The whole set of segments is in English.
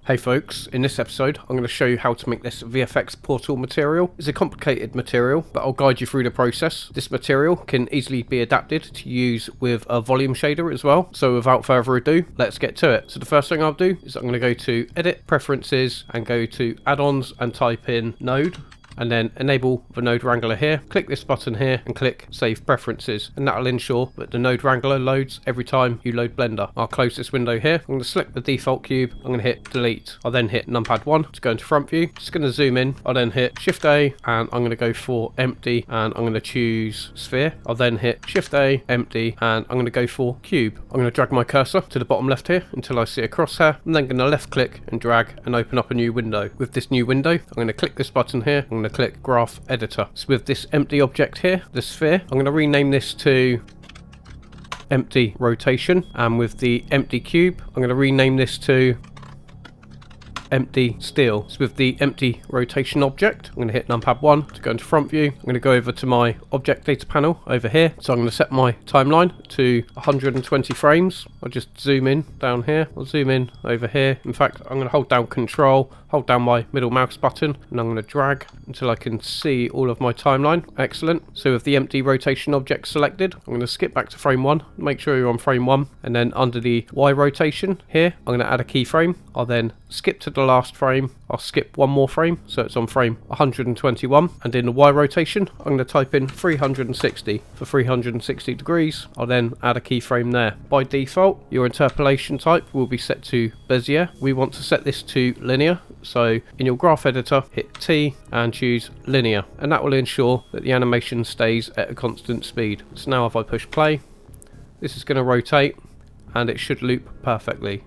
Hey folks, in this episode I'm going to show you how to make this VFX portal material. It's a complicated material, but I'll guide you through the process. This material can easily be adapted to use with a volume shader as well. So without further ado, let's get to it. So the first thing I'll do is I'm going to go to Edit, Preferences, and go to Add-ons and type in Node. And then enable the node wrangler here, click this button here and click save preferences, and that will ensure that the node wrangler loads every time you load Blender. I'll close this window here. I'm going to select the default cube, I'm going to hit delete. I'll then hit numpad 1 to go into front view. Just going to zoom in. I'll then hit shift A and I'm going to go for empty and I'm going to choose sphere. I'll then hit shift A, empty, and I'm going to go for cube. I'm going to drag my cursor to the bottom left here until I see a crosshair. I'm then going to left click and drag and open up a new window. With this new window, I'm going to click this button here. I'm going to click graph editor. So with this empty object here, the sphere, I'm going to rename this to empty rotation, and with the empty cube I'm going to rename this to empty steel. So with the empty rotation object, I'm going to hit numpad 1 to go into front view. I'm going to go over to my object data panel over here. So I'm going to set my timeline to 120 frames. I'll just zoom in down here. I'll zoom in over here. In fact, I'm going to hold down Control, hold down my middle mouse button, and I'm going to drag until I can see all of my timeline. Excellent. So with the empty rotation object selected, I'm going to skip back to frame 1. Make sure you're on frame 1, and then under the Y rotation here, I'm going to add a keyframe. I'll then skip to the last frame. I'll skip one more frame, so it's on frame 121, and in the Y rotation I'm going to type in 360 for 360 degrees. I'll then add a keyframe there. By default, your interpolation type will be set to Bezier. We want to set this to linear, so in your graph editor hit T and choose linear, and that will ensure that the animation stays at a constant speed. So now if I push play, this is going to rotate and it should loop perfectly.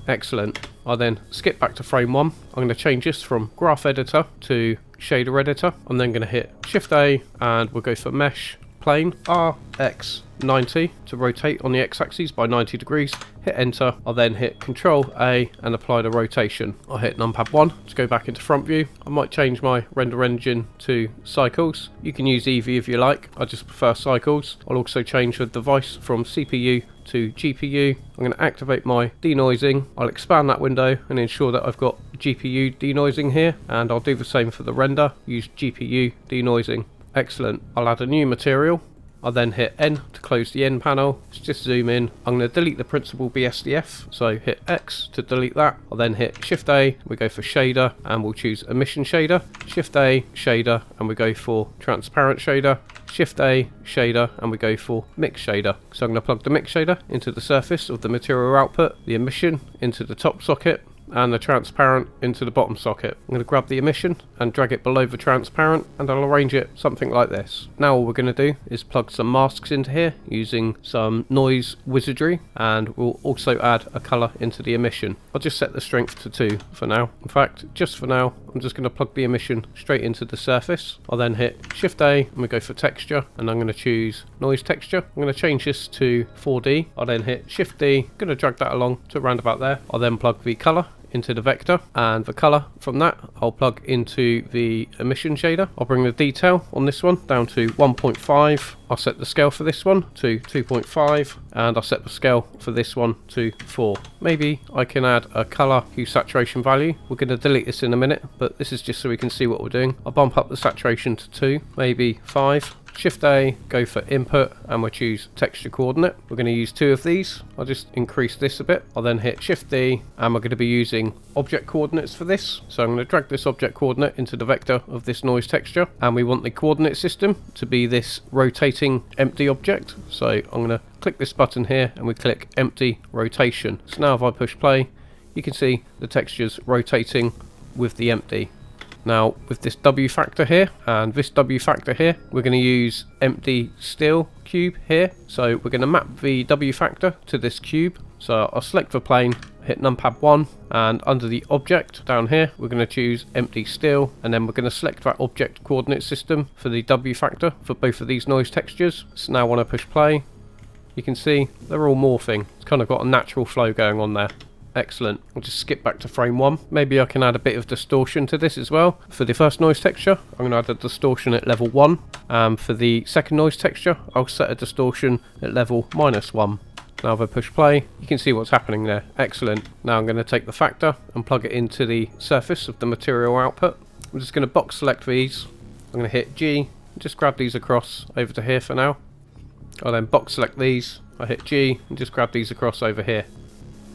Excellent. I'll then skip back to frame 1. I'm going to change this from graph editor to shader editor. I'm then going to hit shift A and we'll go for mesh plane RX90 to rotate on the x-axis by 90 degrees. Hit enter. I'll then hit Control A and apply the rotation. I'll hit numpad 1 to go back into front view. I might change my render engine to cycles. You can use Eevee if you like. I just prefer cycles. I'll also change the device from CPU to GPU. I'm going to activate my denoising. I'll expand that window and ensure that I've got GPU denoising here, and I'll do the same for the render. Use GPU denoising. Excellent. I'll add a new material. I'll then hit N to close the N panel. Let's just zoom in. I'm going to delete the principal BSDF, so hit X to delete that. I'll then hit Shift A, we go for shader, and we'll choose emission shader. Shift A, shader, and we go for transparent shader. Shift A, shader, and we go for mix shader. So I'm going to plug the mix shader into the surface of the material output, the emission into the top socket, and the transparent into the bottom socket. I'm going to grab the emission and drag it below the transparent, and I'll arrange it something like this. Now all we're going to do is plug some masks into here using some noise wizardry, and we'll also add a colour into the emission. I'll just set the strength to 2 for now. In fact, just for now, I'm just going to plug the emission straight into the surface. I'll then hit Shift A and we go for texture, and I'm going to choose noise texture. I'm going to change this to 4D. I'll then hit Shift D, going to drag that along to around about there. I'll then plug the colour into the vector, and the colour from that I'll plug into the emission shader. I'll bring the detail on this one down to 1.5. I'll set the scale for this one to 2.5, and I'll set the scale for this one to 4. Maybe I can add a colour hue saturation value. We're going to delete this in a minute, but this is just so we can see what we're doing. I'll bump up the saturation to 2, maybe 5. Shift A, go for input, and we'll choose texture coordinate. We're going to use 2 of these. I'll just increase this a bit. I'll then hit Shift D, and we're going to be using object coordinates for this. So I'm going to drag this object coordinate into the vector of this noise texture, and we want the coordinate system to be this rotating empty object. So I'm going to click this button here and we click empty rotation. So now if I push play, you can see the texture's rotating with the empty. Now with this W factor here and this W factor here, we're going to use empty steel cube here. So we're going to map the W factor to this cube. So I'll select the plane, hit numpad 1, and under the object down here we're going to choose empty steel, and then we're going to select that object coordinate system for the W factor for both of these noise textures. So now when I push play, you can see they're all morphing. It's kind of got a natural flow going on there. Excellent. I'll just skip back to frame 1. Maybe I can add a bit of distortion to this as well. For the first noise texture, I'm going to add a distortion at level 1. For the second noise texture, I'll set a distortion at level -1. Now if I push play, you can see what's happening there. Excellent. Now I'm going to take the factor and plug it into the surface of the material output. I'm just going to box select these. I'm going to hit G, and just grab these across over to here for now. I'll then box select these. I hit G and just grab these across over here.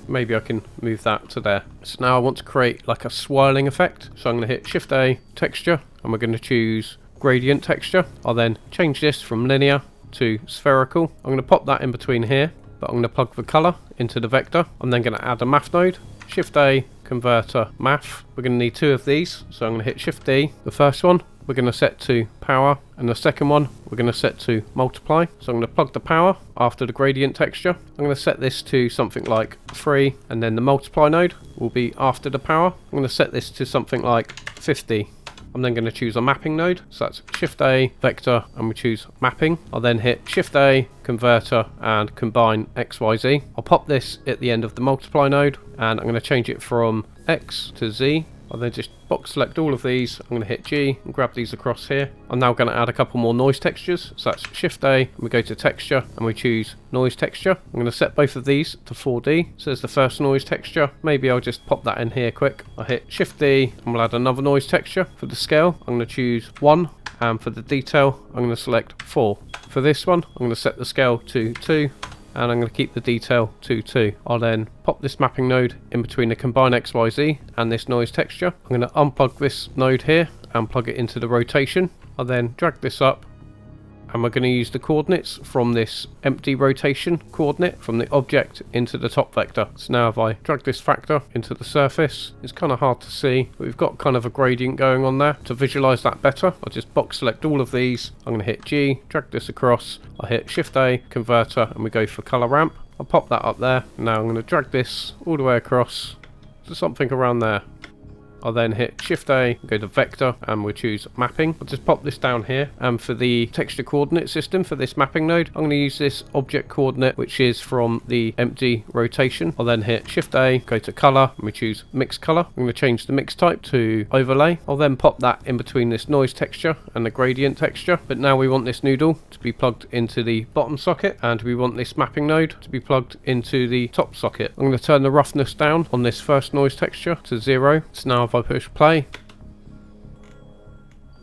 Maybe I can move that to there. So now I want to create like a swirling effect. So I'm going to hit Shift A, texture, and we're going to choose gradient texture. I'll then change this from linear to spherical. I'm going to pop that in between here, but I'm going to plug the color into the vector. I'm then going to add a math node. Shift A, converter, math. We're going to need 2 of these. So I'm going to hit Shift D. The first one we're going to set to power, and the second one we're going to set to multiply. So I'm going to plug the power after the gradient texture. I'm going to set this to something like 3, and then the multiply node will be after the power. I'm going to set this to something like 50. I'm then going to choose a mapping node. So that's Shift A, vector, and we choose mapping. I'll then hit Shift A, converter, and combine XYZ. I'll pop this at the end of the multiply node, and I'm going to change it from X to Z. I'll then just box select all of these. I'm going to hit G and grab these across here. I'm now going to add a couple more noise textures. So that's Shift A, and we go to texture and we choose noise texture. I'm going to set both of these to 4D. So there's the first noise texture. Maybe I'll just pop that in here quick. I'll hit Shift D and we'll add another noise texture. For the scale, I'm going to choose 1. And for the detail, I'm going to select 4. For this one, I'm going to set the scale to 2. And I'm going to keep the detail to 2. I'll then pop this mapping node in between the combine XYZ and this noise texture. I'm going to unplug this node here and plug it into the rotation. I'll then drag this up, and we're going to use the coordinates from this empty rotation coordinate from the object into the top vector. So now if I drag this factor into the surface, it's kind of hard to see, but we've got kind of a gradient going on there. To visualize that better, I'll just box select all of these. I'm going to hit G, drag this across. I'll hit Shift A, converter, and we go for color ramp. I'll pop that up there. Now I'm going to drag this all the way across to something around there. I'll then hit Shift A, go to vector, and we'll choose mapping. I'll just pop this down here. And for the texture coordinate system for this mapping node, I'm going to use this object coordinate, which is from the empty rotation. I'll then hit Shift A, go to color, and we choose mix color. I'm going to change the mix type to overlay. I'll then pop that in between this noise texture and the gradient texture. But now we want this noodle to be plugged into the bottom socket, and we want this mapping node to be plugged into the top socket. I'm going to turn the roughness down on this first noise texture to 0. So now if I push play,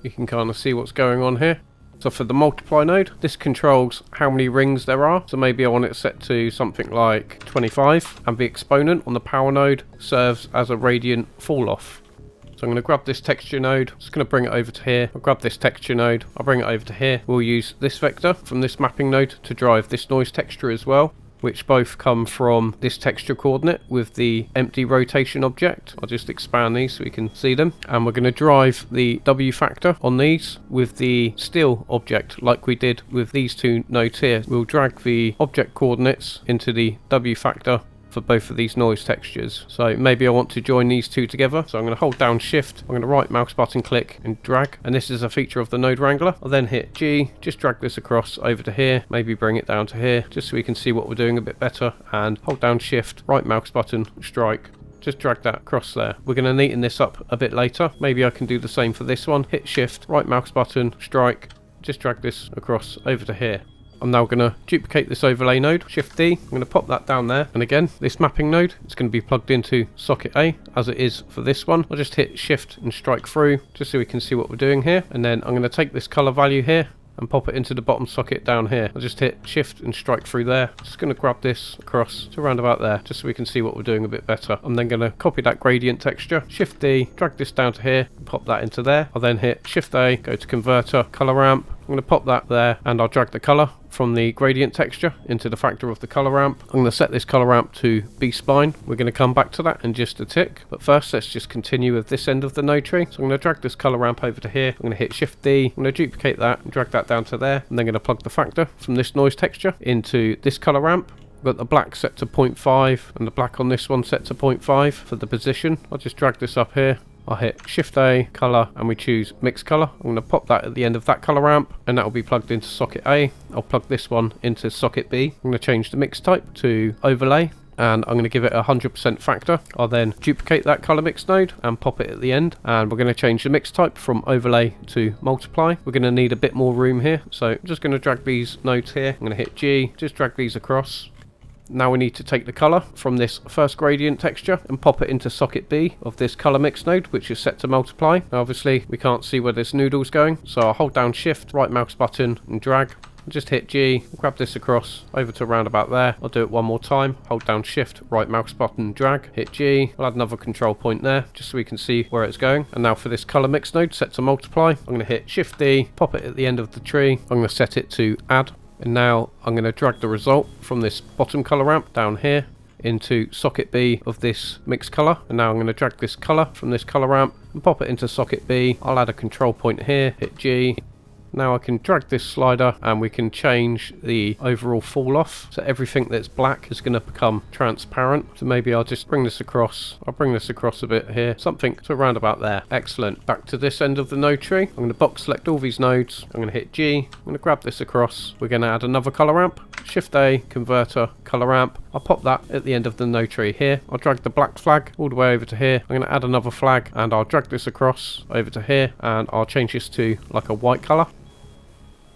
you can kind of see what's going on here. So for the multiply node, this controls how many rings there are. So maybe I want it set to something like 25, and the exponent on the power node serves as a radiant fall off. So I'm going to grab this texture node, just going to bring it over to here. I'll grab this texture node, I'll bring it over to here. We'll use this vector from this mapping node to drive this noise texture as well, which both come from this texture coordinate with the empty rotation object. I'll just expand these so we can see them. And we're going to drive the W factor on these with the steel object like we did with these 2 nodes here. We'll drag the object coordinates into the W factor for both of these noise textures. So maybe I want to join these 2 together. So I'm going to hold down Shift, I'm going to right mouse button click and drag, and this is a feature of the node wrangler. I'll then hit G, just drag this across over to here, maybe bring it down to here just so we can see what we're doing a bit better, and hold down Shift, right mouse button, strike, just drag that across there. We're going to neaten this up a bit later. Maybe I can do the same for this one. Hit Shift, right mouse button, strike, just drag this across over to here. I'm now going to duplicate this overlay node, Shift D, I'm going to pop that down there, and again, this mapping node, it's going to be plugged into socket A, as it is for this one. I'll just hit Shift and strike through, just so we can see what we're doing here, and then I'm going to take this color value here, and pop it into the bottom socket down here. I'll just hit Shift and strike through there. Just going to grab this across to around about there, just so we can see what we're doing a bit better. I'm then going to copy that gradient texture, Shift D, drag this down to here, and pop that into there. I'll then hit Shift A, go to converter, color ramp. I'm going to pop that there, and I'll drag the color from the gradient texture into the factor of the color ramp. I'm going to set this color ramp to B-spline. We're going to come back to that in just a tick, but first let's just continue with this end of the node tree. So I'm going to drag this color ramp over to here. I'm going to hit Shift D, I'm going to duplicate that and drag that down to there, and then going to plug the factor from this noise texture into this color ramp. I've got the black set to 0.5 and the black on this one set to 0.5 for the position. I'll just drag this up here. I'll hit Shift A, color, and we choose mix color. I'm going to pop that at the end of that color ramp, and that will be plugged into socket A. I'll plug this one into socket B. I'm going to change the mix type to overlay, and I'm going to give it a 100% factor. I'll then duplicate that color mix node and pop it at the end, and we're going to change the mix type from overlay to multiply. We're going to need a bit more room here, so I'm just going to drag these nodes here. I'm going to hit G, just drag these across. Now we need to take the color from this first gradient texture and pop it into socket B of this color mix node, which is set to multiply. Now obviously we can't see where this noodle's going, so I'll hold down shift, right mouse button and drag. Just hit G, grab this across over to around about there. I'll do it one more time. Hold down shift, right mouse button, drag, hit G. I'll add another control point there just so we can see where it's going. And now for this color mix node set to multiply, I'm going to hit shift D, pop it at the end of the tree. I'm going to set it to add. And now I'm going to drag the result from this bottom color ramp down here into socket B of this mixed color. And now I'm going to drag this color from this color ramp and pop it into socket B. I'll add a control point here, hit G. Now I can drag this slider and we can change the overall fall off. So everything that's black is going to become transparent. So maybe I'll just bring this across. I'll bring this across a bit here. Something to around about there. Excellent. Back to this end of the node tree. I'm going to box select all these nodes. I'm going to hit G. I'm going to grab this across. We're going to add another color ramp. Shift A, converter, color ramp. I'll pop that at the end of the node tree here. I'll drag the black flag all the way over to here. I'm going to add another flag and I'll drag this across over to here and I'll change this to like a white color.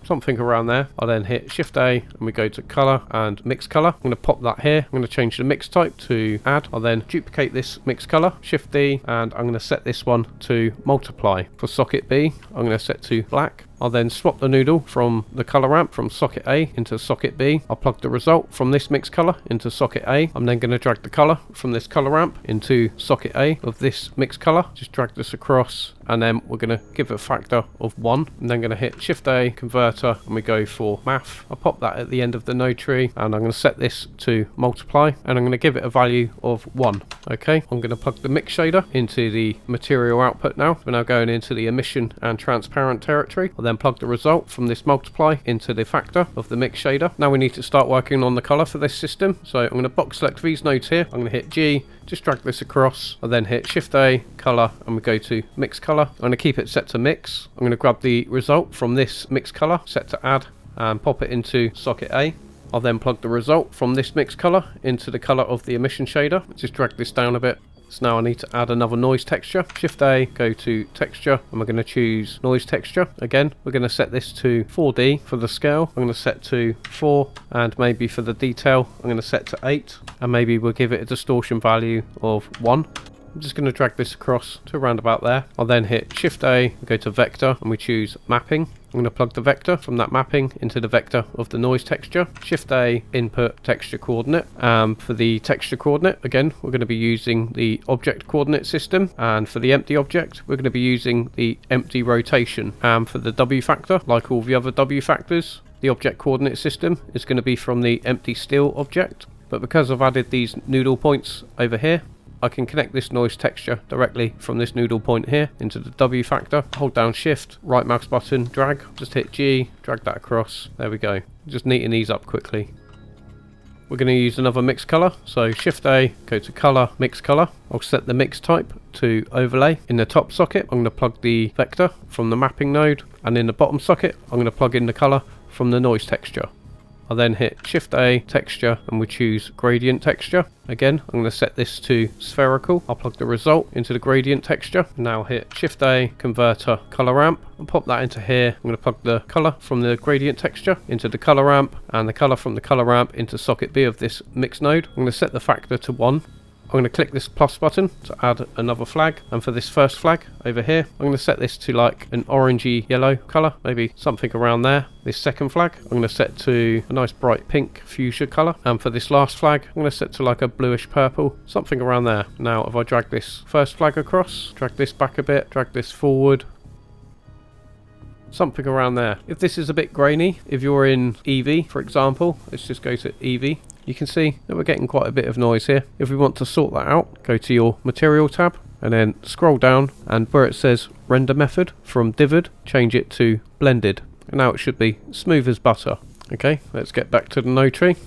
Something around there. I'll then hit shift A and we go to color and mix color. I'm going to pop that here. I'm going to change the mix type to add. I'll then duplicate this mix color, shift D, and I'm going to set this one to multiply. For socket B, I'm going to set to black. I'll then swap the noodle from the color ramp from socket A into socket B. I'll plug the result from this mix color into socket A. I'm then going to drag the color from this color ramp into socket A of this mix color. Just drag this across and then we're going to give it a factor of 1. I'm then going to hit shift A, converter, and we go for math. I'll pop that at the end of the node tree and I'm going to set this to multiply and I'm going to give it a value of 1. Okay, I'm going to plug the mix shader into the material output now. We're now going into the emission and transparent territory. I'll then plug the result from this multiply into the factor of the mix shader. Now we need to start working on the color for this system. So I'm going to box select these nodes here. I'm going to hit G, just drag this across. I'll then hit shift A, color, and we go to mix color. I'm going to keep it set to mix. I'm going to grab the result from this mix color, set to add, and pop it into socket A. I'll then plug the result from this mix color into the color of the emission shader. Just drag this down a bit. So now I need to add another noise texture. Shift A, go to texture, and we're going to choose noise texture. Again, we're going to set this to 4D for the scale. I'm going to set to 4, and maybe for the detail, I'm going to set to 8, and maybe we'll give it a distortion value of 1. I'm just going to drag this across to around about there. I'll then hit Shift A, go to Vector, and we choose Mapping. I'm going to plug the vector from that mapping into the vector of the noise texture. Shift A, input texture coordinate. For the texture coordinate, again, we're going to be using the object coordinate system. And for the empty object, we're going to be using the empty rotation. For the W factor, like all the other W factors, the object coordinate system is going to be from the empty still object. But because I've added these noodle points over here, I can connect this noise texture directly from this noodle point here into the W factor. Hold down shift, right mouse button, drag, just hit G, drag that across. There we go. Just neaten these up quickly. We're going to use another mix color. So shift A, go to color, mix color. I'll set the mix type to overlay. In the top socket, I'm going to plug the vector from the mapping node. And in the bottom socket, I'm going to plug in the color from the noise texture. I'll then hit Shift A, texture, and we choose gradient texture. Again, I'm going to set this to spherical. I'll plug the result into the gradient texture. Now hit Shift A, converter, color ramp, and pop that into here. I'm going to plug the color from the gradient texture into the color ramp, and the color from the color ramp into socket B of this mix node. I'm going to set the factor to 1. I'm going to click this plus button to add another flag, and for this first flag over here, I'm going to set this to like an orangey yellow color, maybe something around there. This second flag, I'm going to set to a nice bright pink fuchsia color, and for this last flag, I'm going to set to like a bluish purple, something around there. Now, if I drag this first flag across, drag this back a bit, drag this forward, something around there. If this is a bit grainy, if you're in EV, for example, let's just go to EV. You can see that we're getting quite a bit of noise here. If we want to sort that out, go to your material tab and then scroll down, and where it says render method from divid, change it to blended. And now it should be smooth as butter. Okay, let's get back to the node tree.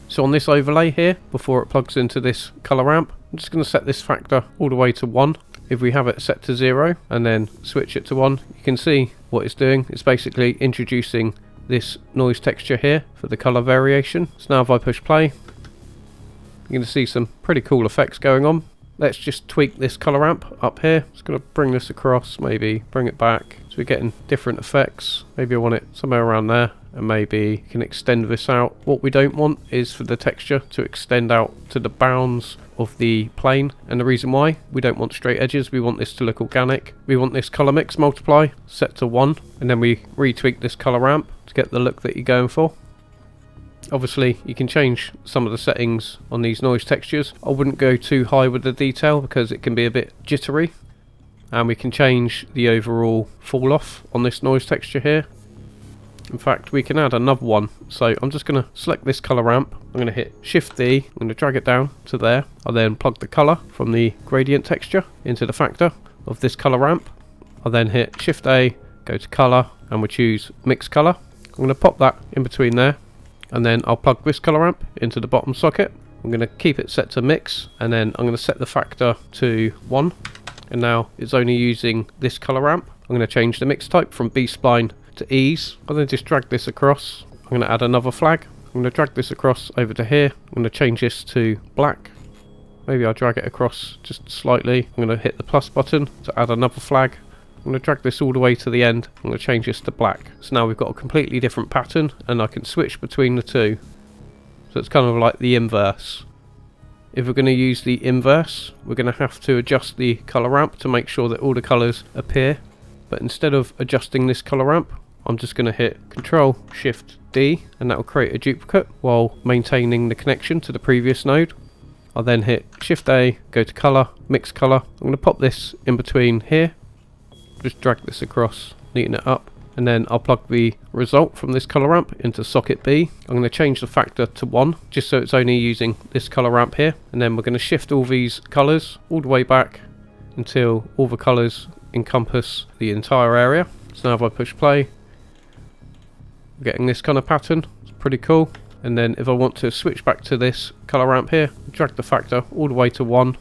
So on this overlay here, before it plugs into this color ramp, I'm just going to set this factor all the way to 1. If we have it set to 0 and then switch it to 1, you can see what it's doing. It's basically introducing this noise texture here for the color variation. So now if I push play, you're going to see some pretty cool effects going on. Let's just tweak this color ramp up here. Just going to bring this across, maybe bring it back. So we're getting different effects. Maybe I want it somewhere around there. and maybe can extend this out. What we don't want is for the texture to extend out to the bounds of the plane, and the reason why we don't want straight edges, we want this to look organic. We want this color mix multiply set to 1, and then we retweak this color ramp to get the look that you're going for. Obviously you can change some of the settings on these noise textures. I wouldn't go too high with the detail because it can be a bit jittery, and we can change the overall fall off on this noise texture here. In fact, we can add another one. So I'm just going to select this color ramp. I'm going to hit Shift D. I'm going to drag it down to there. I'll then plug the color from the gradient texture into the factor of this color ramp. I'll then hit Shift A, go to color, and we'll choose mix color. I'm going to pop that in between there, and then I'll plug this color ramp into the bottom socket. I'm going to keep it set to mix, and then I'm going to set the factor to 1. And now it's only using this color ramp. I'm going to change the mix type from B-spline to ease. I'm going to just drag this across. I'm going to add another flag. I'm going to drag this across over to here. I'm going to change this to black. Maybe I'll drag it across just slightly. I'm going to hit the plus button to add another flag. I'm going to drag this all the way to the end. I'm going to change this to black. So now we've got a completely different pattern, and I can switch between the two. So it's kind of like the inverse. If we're going to use the inverse, we're going to have to adjust the color ramp to make sure that all the colors appear. But instead of adjusting this color ramp, I'm just going to hit Control Shift D, and that will create a duplicate while maintaining the connection to the previous node. I'll then hit Shift A, go to color, mix color. I'm going to pop this in between here. Just drag this across, neaten it up, and then I'll plug the result from this color ramp into socket B. I'm going to change the factor to 1, just so it's only using this color ramp here. And then we're going to shift all these colors all the way back until all the colors encompass the entire area. So now if I push play, I'm getting this kind of pattern. It's pretty cool. And then if I want to switch back to this color ramp here, drag the factor all the way to 1,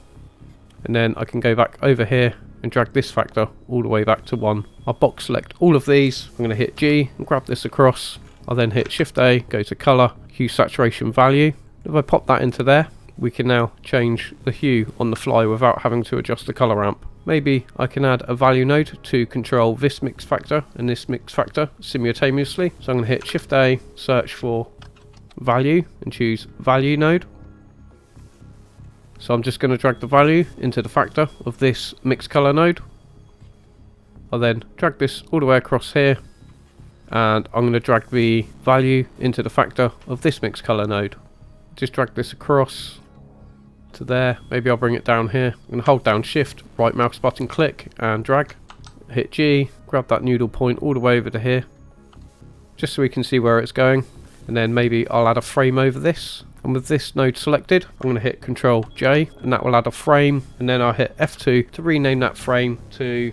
and then I can go back over here and drag this factor all the way back to 1. I'll box select all of these. I'm going to hit G and grab this across. I'll then hit Shift A, go to color, hue saturation value. If I pop that into there, we can now change the hue on the fly without having to adjust the color ramp. Maybe I can add a value node to control this mix factor and this mix factor simultaneously. So I'm going to hit Shift A, search for value, and choose value node. So I'm just going to drag the value into the factor of this mix color node. I'll then drag this all the way across here, and I'm going to drag the value into the factor of this mix color node. Just drag this across to there. Maybe I'll bring it down here. I'm going to hold down Shift, right mouse button click, and drag. Hit G, grab that noodle point all the way over to here, just so we can see where it's going. And then maybe I'll add a frame over this. And with this node selected, I'm going to hit Control J, and that will add a frame. And then I'll hit F2 to rename that frame to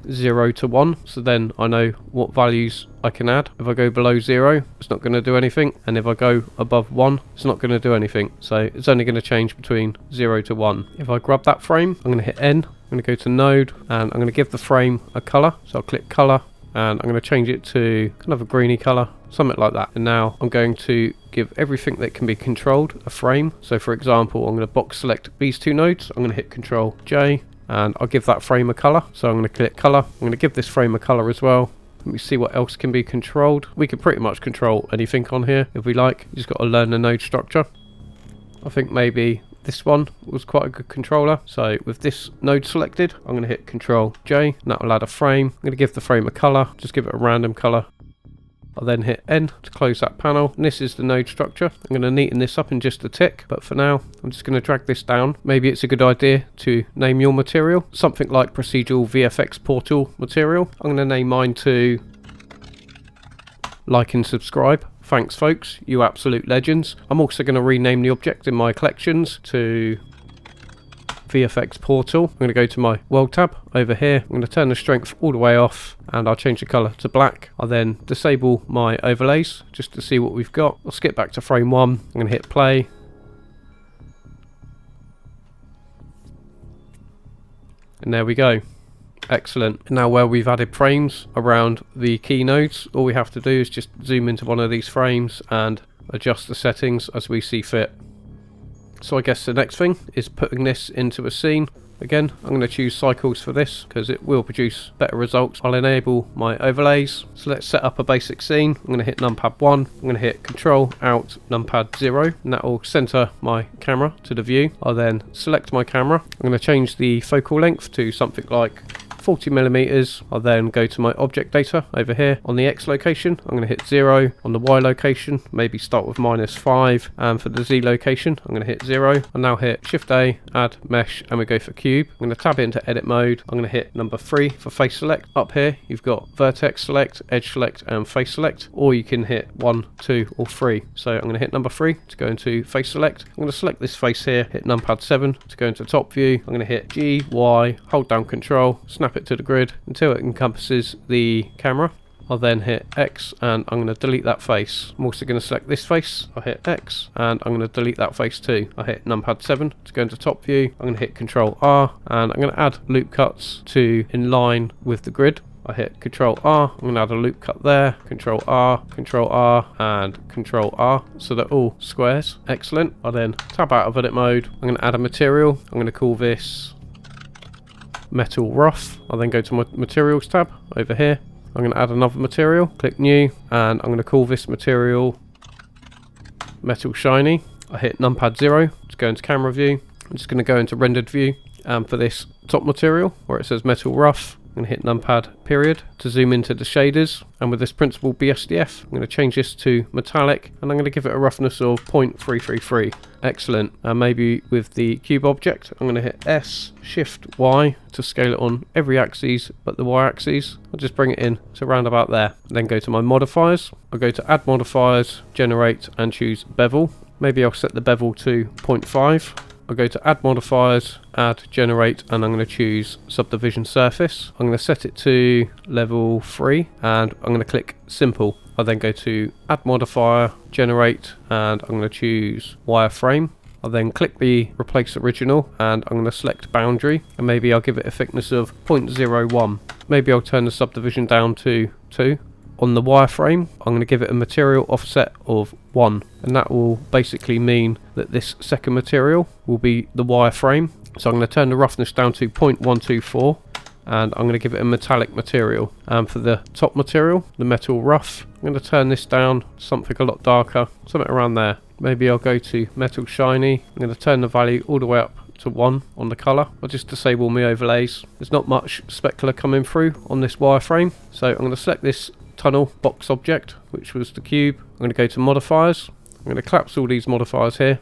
0 to 1. So then I know what values I can add. If I go below 0, it's not going to do anything. And if I go above 1, it's not going to do anything. So it's only going to change between 0 to 1. If I grab that frame, I'm going to hit N. I'm going to go to Node, and I'm going to give the frame a color. So I'll click Color, and I'm going to change it to kind of a greeny color, something like that. And now I'm going to give everything that can be controlled a frame. So for example, I'm going to box select these two nodes. I'm going to hit Control J, and I'll give that frame a color. So I'm going to click color. I'm going to give this frame a color as well. Let me see what else can be controlled. We can pretty much control anything on here if we like. You just got to learn the node structure. I think maybe this one was quite a good controller. So with this node selected, I'm going to hit Control J, and that will add a frame. I'm going to give the frame a color, just give it a random color. I'll then hit N to close that panel, and this is the node structure. I'm going to neaten this up in just a tick, but for now I'm just going to drag this down. Maybe it's a good idea to name your material something like Procedural VFX Portal material. I'm going to name mine to Like and Subscribe. Thanks folks, you absolute legends. I'm also going to rename the object in my collections to VFX Portal. I'm going to go to my World tab over here. I'm going to turn the strength all the way off, and I'll change the color to black. I'll then disable my overlays just to see what we've got. I'll skip back to frame 1. I'm going to hit play. And there we go. Excellent. Now where we've added frames around the key nodes, all we have to do is just zoom into one of these frames and adjust the settings as we see fit. So I guess the next thing is putting this into a scene. Again, I'm going to choose cycles for this because it will produce better results. I'll enable my overlays. So let's set up a basic scene. I'm going to hit numpad 1. I'm going to hit Control Alt numpad 0, and that will center my camera to the view. I'll then select my camera. I'm going to change the focal length to something like 40mm. I'll then go to my object data over here on the X location. I'm going to hit 0. On the Y location, maybe start with -5, and for the Z location I'm going to hit 0. I'll now hit Shift A, add mesh, and we go for cube. I'm going to tab into edit mode. I'm going to hit number 3 for face select. Up here you've got vertex select, edge select, and face select, or you can hit 1, 2, or 3. So I'm going to hit number 3 to go into face select. I'm going to select this face here, hit numpad 7 to go into top view. I'm going to hit G, Y, hold down Control, snap it to the grid until it encompasses the camera. I'll then hit X and I'm going to delete that face. I'm also going to select this face. I'll hit X and I'm going to delete that face too. I'll hit numpad 7 to go into top view. I'm going to hit Control R and I'm going to add loop cuts to in line with the grid. I hit Control R, I'm going to add a loop cut there, Control R, and Control R, so they're all squares. Excellent. I'll then tab out of edit mode. I'm going to add a material. I'm going to call this metal rough. I'll then go to my materials tab over here. I'm going to add another material, click new, and I'm going to call this material metal shiny. I hit numpad 0 to go into camera view. I'm just going to go into rendered view, and for this top material where it says metal rough, I'm going to hit numpad period to zoom into the shaders, and with this principled BSDF I'm going to change this to metallic, and I'm going to give it a roughness of 0.333. Excellent. And maybe with the cube object I'm going to hit S, Shift Y to scale it on every axis but the Y axis. I'll just bring it in to round about there. Then go to my modifiers. I'll go to add modifiers, generate, and choose bevel. Maybe I'll set the bevel to 0.5. I'll go to add modifiers, add generate, and I'm going to choose subdivision surface. I'm going to set it to level 3 and I'm going to click simple. I'll then go to add modifier, generate, and I'm going to choose wireframe. I'll then click the replace original and I'm going to select boundary, and maybe I'll give it a thickness of 0.01. Maybe I'll turn the subdivision down to 2. On the wireframe, I'm going to give it a material offset of 1, and that will basically mean that this second material will be the wireframe. So I'm going to turn the roughness down to 0.124, and I'm going to give it a metallic material. And for the top material, the metal rough, I'm going to turn this down to something a lot darker, something around there. Maybe I'll go to metal shiny. I'm going to turn the value all the way up to 1 on the colour. I'll just disable my overlays. There's not much specular coming through on this wireframe, so I'm going to select this tunnel box object, which was the cube. I'm going to go to modifiers. I'm going to collapse all these modifiers here.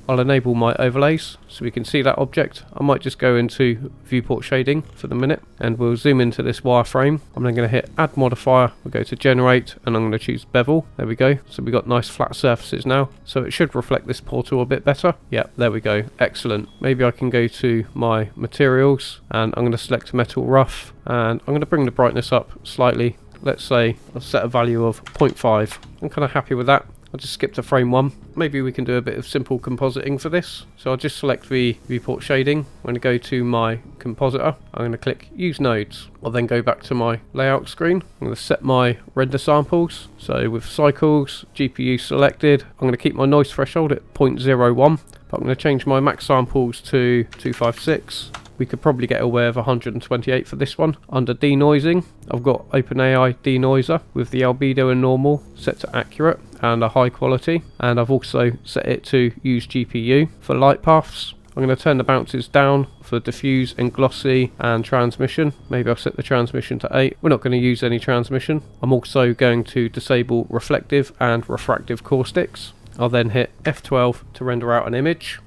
I'll enable my overlays so we can see that object. I might just go into viewport shading for the minute, and we'll zoom into this wireframe. I'm then going to hit add modifier. We'll go to generate and I'm going to choose bevel. There we go. So we've got nice flat surfaces now, so it should reflect this portal a bit better. Yep, there we go. Excellent. Maybe I can go to my materials and I'm going to select metal rough, and I'm going to bring the brightness up slightly. Let's say I'll set a value of 0.5. I'm kind of happy with that. I'll just skip to frame 1. Maybe we can do a bit of simple compositing for this. So I'll just select the viewport shading. I'm going to go to my compositor. I'm going to click use nodes. I'll then go back to my layout screen. I'm going to set my render samples. So with cycles, GPU selected, I'm going to keep my noise threshold at 0.01. But I'm going to change my max samples to 256. We could probably get away with 128 for this one. Under denoising, I've got OpenAI denoiser with the albedo and normal set to accurate and a high quality, and I've also set it to use GPU. For light paths, I'm going to turn the bounces down for diffuse and glossy and transmission. Maybe I'll set the transmission to 8. We're not going to use any transmission. I'm also going to disable reflective and refractive caustics. I'll then hit F12 to render out an image.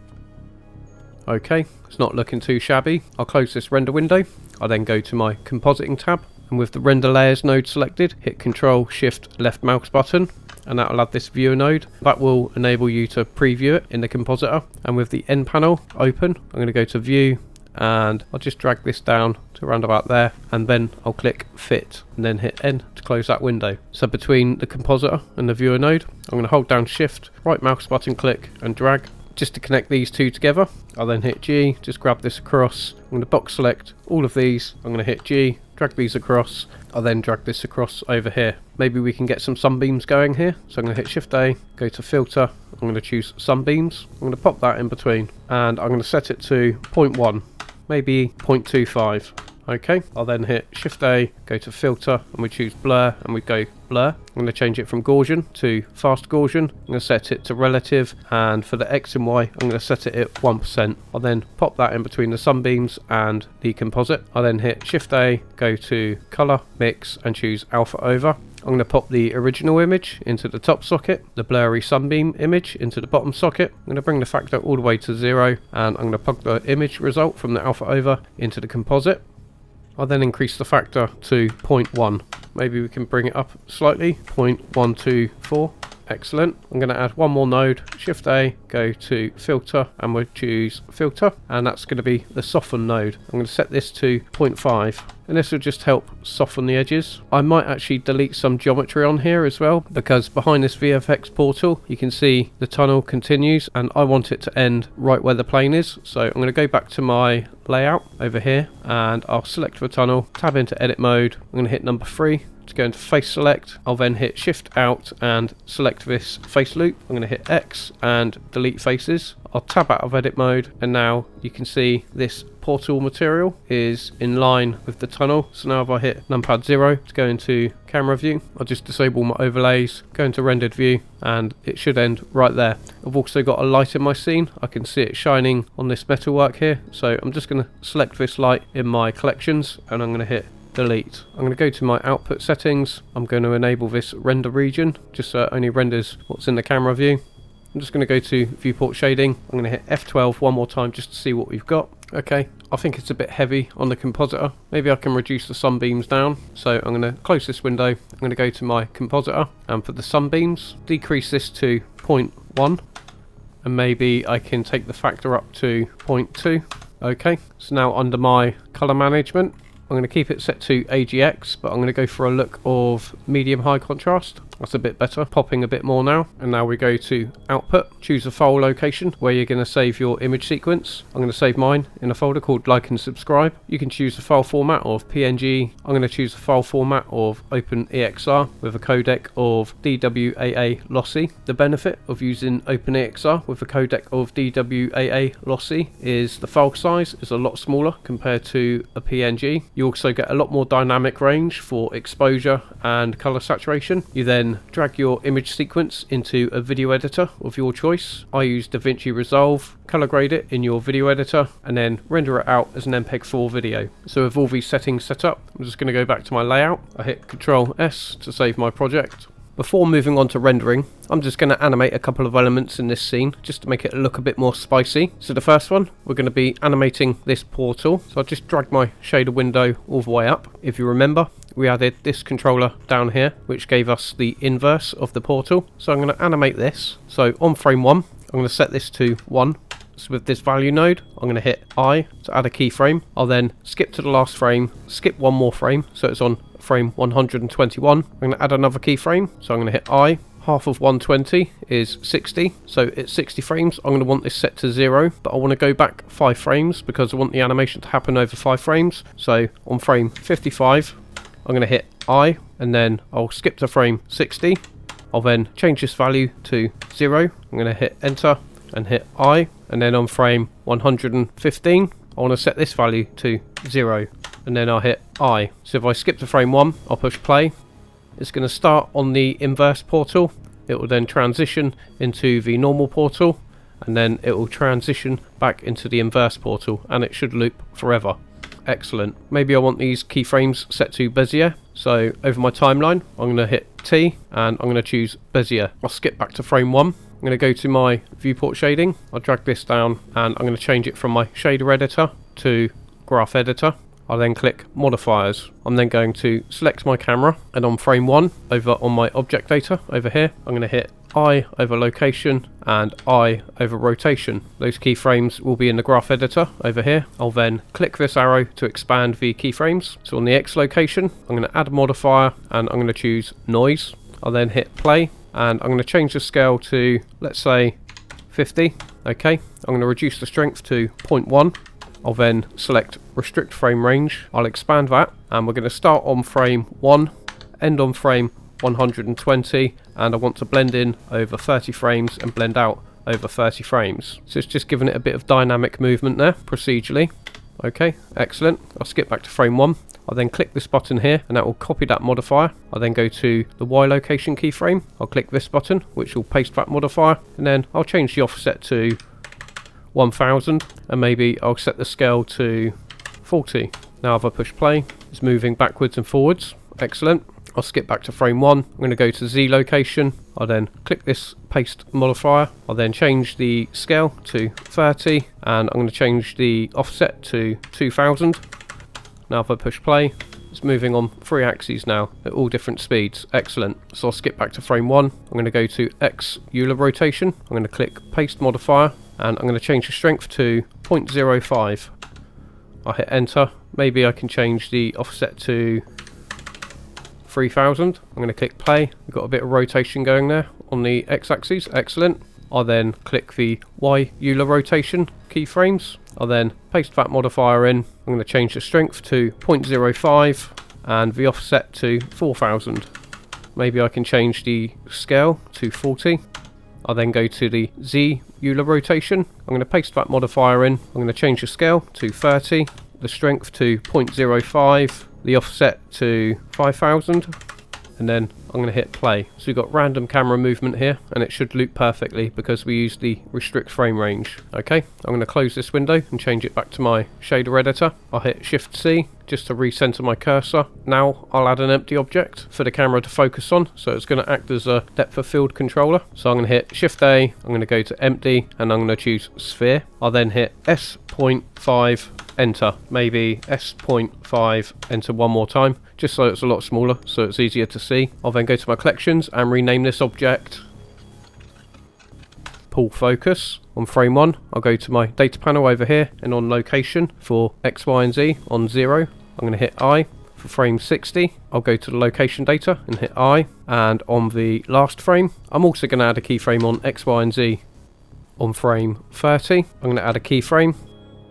Okay, it's not looking too shabby. I'll close this render window. I'll then go to my compositing tab, and with the render layers node selected, hit Control Shift left mouse button, and that will add this viewer node. That will enable you to preview it in the compositor. And with the end panel open, I'm going to go to view, and I'll just drag this down to around about there, and then I'll click fit and then hit N to close that window. So between the compositor and the viewer node, I'm going to hold down Shift, right mouse button click and drag just to connect these two together. I'll then hit G, just grab this across. I'm going to box select all of these. I'm going to hit G, drag these across. I'll then drag this across over here. Maybe we can get some sunbeams going here. So I'm going to hit Shift A, go to filter. I'm going to choose sunbeams. I'm going to pop that in between, and I'm going to set it to 0.1. maybe 0.25. Okay, I'll then hit Shift A, go to filter, and we choose blur, and we go blur. I'm going to change it from Gaussian to fast Gaussian. I'm going to set it to relative, and for the X and Y, I'm going to set it at 1%. I'll then pop that in between the sunbeams and the composite. I'll then hit Shift A, go to color, mix, and choose alpha over. I'm going to pop the original image into the top socket, the blurry sunbeam image into the bottom socket. I'm going to bring the factor all the way to 0, and I'm going to plug the image result from the alpha over into the composite. I'll then increase the factor to 0.1. Maybe we can bring it up slightly, 0.124. Excellent. I'm going to add one more node, Shift A, go to filter, and we'll choose filter, and that's going to be the soften node. I'm going to set this to 0.5, and this will just help soften the edges. I might actually delete some geometry on here as well, because behind this VFX portal you can see the tunnel continues, and I want it to end right where the plane is. So I'm going to go back to my layout over here, and I'll select the tunnel, tab into edit mode. I'm going to hit number 3 to go into face select. I'll then hit shift out and select this face loop. I'm going to hit X and delete faces. I'll tab out of edit mode, and now you can see this portal material is in line with the tunnel. So now if I hit numpad 0 to go into camera view, I'll just disable my overlays, go into rendered view, and it should end right there. I've also got a light in my scene. I can see it shining on this metalwork here, so I'm just going to select this light in my collections, and I'm going to hit delete. I'm going to go to my output settings. I'm going to enable this render region just so it only renders what's in the camera view. I'm just going to go to viewport shading. I'm going to hit F12 one more time just to see what we've got. Okay, I think it's a bit heavy on the compositor. Maybe I can reduce the sunbeams down. So I'm going to close this window. I'm going to go to my compositor, and for the sunbeams, decrease this to 0.1, and maybe I can take the factor up to 0.2. Okay, so now under my color management, I'm going to keep it set to AGX, but I'm going to go for a look of medium high contrast. That's a bit better, popping a bit more now. And now we go to output, choose a file location where you're going to save your image sequence. I'm going to save mine in a folder called like and subscribe. You can choose the file format of PNG. I'm going to choose the file format of OpenEXR with a codec of DWAA lossy. The benefit of using OpenEXR with a codec of DWAA lossy is the file size is a lot smaller compared to a PNG. You also get a lot more dynamic range for exposure and color saturation. You then drag your image sequence into a video editor of your choice. I use DaVinci Resolve, color grade it in your video editor, and then render it out as an MPEG-4 video. So with all these settings set up, I'm just going to go back to my layout. I hit Ctrl S to save my project. Before moving on to rendering, I'm just going to animate a couple of elements in this scene just to make it look a bit more spicy. So the first one, we're going to be animating this portal. So I'll just drag my shader window all the way up. If you remember, we added this controller down here, which gave us the inverse of the portal. So I'm going to animate this. So on frame 1, I'm going to set this to 1. So with this value node, I'm going to hit I to add a keyframe. I'll then skip to the last frame, skip one more frame, so it's on frame 121. I'm going to add another keyframe, so I'm going to hit I. Half of 120 is 60, so it's 60 frames. I'm going to want this set to 0, but I want to go back 5 frames because I want the animation to happen over 5 frames. So on frame 55, I'm going to hit I, and then I'll skip to frame 60. I'll then change this value to 0. I'm going to hit enter and hit I, and then on frame 115, I want to set this value to 0, and then I'll hit I. So if I skip to frame 1, I'll push play. It's going to start on the inverse portal. It will then transition into the normal portal, and then it will transition back into the inverse portal, and it should loop forever. Excellent. Maybe I want these keyframes set to Bezier. So over my timeline, I'm going to hit T, and I'm going to choose Bezier. I'll skip back to frame 1. I'm going to go to my viewport shading. I'll drag this down, and I'm going to change it from my shader editor to graph editor. I'll then click modifiers. I'm then going to select my camera, and on frame 1 over on my object data over here, I'm going to hit I over location and I over rotation. Those keyframes will be in the graph editor over here. I'll then click this arrow to expand the keyframes. So on the X location, I'm going to add a modifier, and I'm going to choose noise. I'll then hit play, and I'm going to change the scale to, let's say, 50. Okay, I'm going to reduce the strength to 0.1. I'll then select restrict frame range. I'll expand that, and we're going to start on frame 1, end on frame 120, and I want to blend in over 30 frames and blend out over 30 frames. So it's just giving it a bit of dynamic movement there, procedurally. Okay, excellent. I'll skip back to frame 1. I'll then click this button here and that will copy that modifier. I'll then go to the Y location keyframe. I'll click this button which will paste that modifier, and then I'll change the offset to 1000 and maybe I'll set the scale to 40. Now if I push play, it's moving backwards and forwards. Excellent. I'll skip back to frame 1. I'm going to go to Z location. I'll then click this paste modifier. I'll then change the scale to 30 and I'm going to change the offset to 2000. Now if I push play, it's moving on 3 axes now at all different speeds. Excellent. So I'll skip back to frame 1. I'm going to go to X Euler rotation. I'm going to click paste modifier and I'm going to change the strength to 0.05. I'll hit enter. Maybe I can change the offset to 3000. I'm going to click play. We've got a bit of rotation going there on the x-axis. Excellent. I'll then click the Y Euler rotation keyframes. I'll then paste that modifier in. I'm going to change the strength to 0.05 and the offset to 4000. Maybe I can change the scale to 40. I'll then go to the Z Euler rotation. I'm going to paste that modifier in. I'm going to change the scale to 30, the strength to 0.05, the offset to 5000, and then I'm going to hit play. So we've got random camera movement here and it should loop perfectly because we use the restrict frame range. Okay, I'm going to close this window and change it back to my shader editor. I'll hit Shift C just to recenter my cursor. Now I'll add an empty object for the camera to focus on, so it's going to act as a depth of field controller. So I'm going to hit Shift A, I'm going to go to empty and I'm going to choose sphere. I'll then hit S.5 enter, maybe S.5 enter one more time, just so it's a lot smaller so it's easier to see. I'll then go to my collections and rename this object pull focus. On frame 1 I'll go to my data panel over here and on location for X, Y and Z on 0 I'm going to hit I. For frame 60 I'll go to the location data and hit I, and on the last frame I'm also going to add a keyframe on X, Y and Z. On frame 30 I'm going to add a keyframe.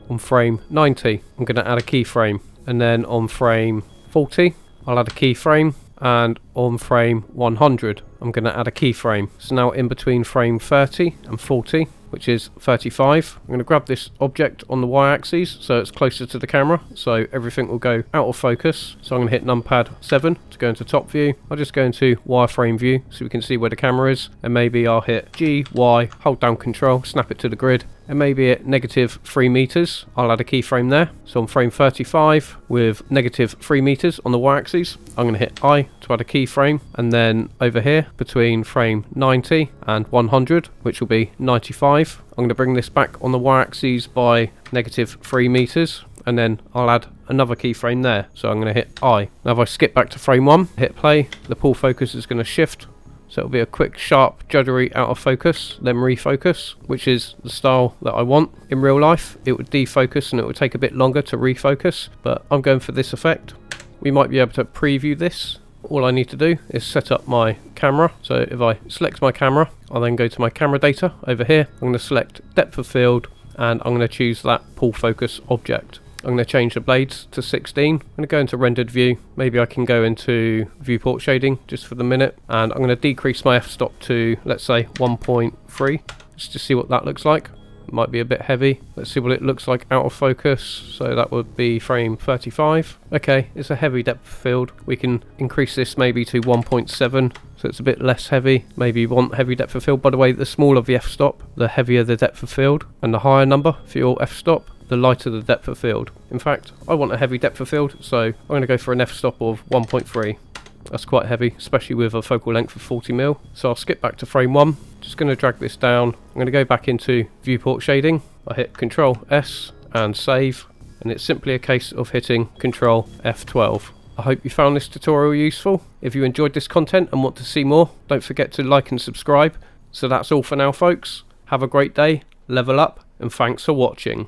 On frame 90 I'm going to add a keyframe, and then on frame 40 I'll add a keyframe, and on frame 100 I'm going to add a keyframe. So now in between frame 30 and 40, which is 35, I'm going to grab this object on the y-axis so it's closer to the camera, so everything will go out of focus. So I'm going to hit numpad 7 to go into top view. I'll just go into wireframe view so we can see where the camera is, and maybe I'll hit G, Y, hold down control, snap it to the grid, and maybe at -3 meters I'll add a keyframe there. So on frame 35 with -3 meters on the y-axis I'm going to hit I to add a keyframe, and then over here between frame 90 and 100, which will be 95, I'm going to bring this back on the y-axis by -3 meters, and then I'll add another keyframe there. So I'm going to hit I. Now if I skip back to frame 1, hit play, the pull focus is going to shift. So it'll be a quick, sharp, juddery out of focus, then refocus, which is the style that I want. In real life, it would defocus and it would take a bit longer to refocus, but I'm going for this effect. We might be able to preview this. All I need to do is set up my camera. So if I select my camera, I'll then go to my camera data over here. I'm going to select depth of field and I'm going to choose that pull focus object. I'm going to change the blades to 16. I'm going to go into rendered view. Maybe I can go into viewport shading just for the minute. And I'm going to decrease my f-stop to, let's say, 1.3. Just to see what that looks like. It might be a bit heavy. Let's see what it looks like out of focus. So that would be frame 35. Okay, it's a heavy depth of field. We can increase this maybe to 1.7. So it's a bit less heavy. Maybe you want heavy depth of field. By the way, the smaller the f-stop, the heavier the depth of field. And the higher number for your f-stop, the lighter the depth of field. In fact, I want a heavy depth of field, so I'm going to go for an f-stop of 1.3. That's quite heavy, especially with a focal length of 40mm. So I'll skip back to frame 1. Just going to drag this down. I'm going to go back into viewport shading. I hit Control S and save, and it's simply a case of hitting Control F12. I hope you found this tutorial useful. If you enjoyed this content and want to see more, don't forget to like and subscribe. So that's all for now, folks. Have a great day, level up, and thanks for watching.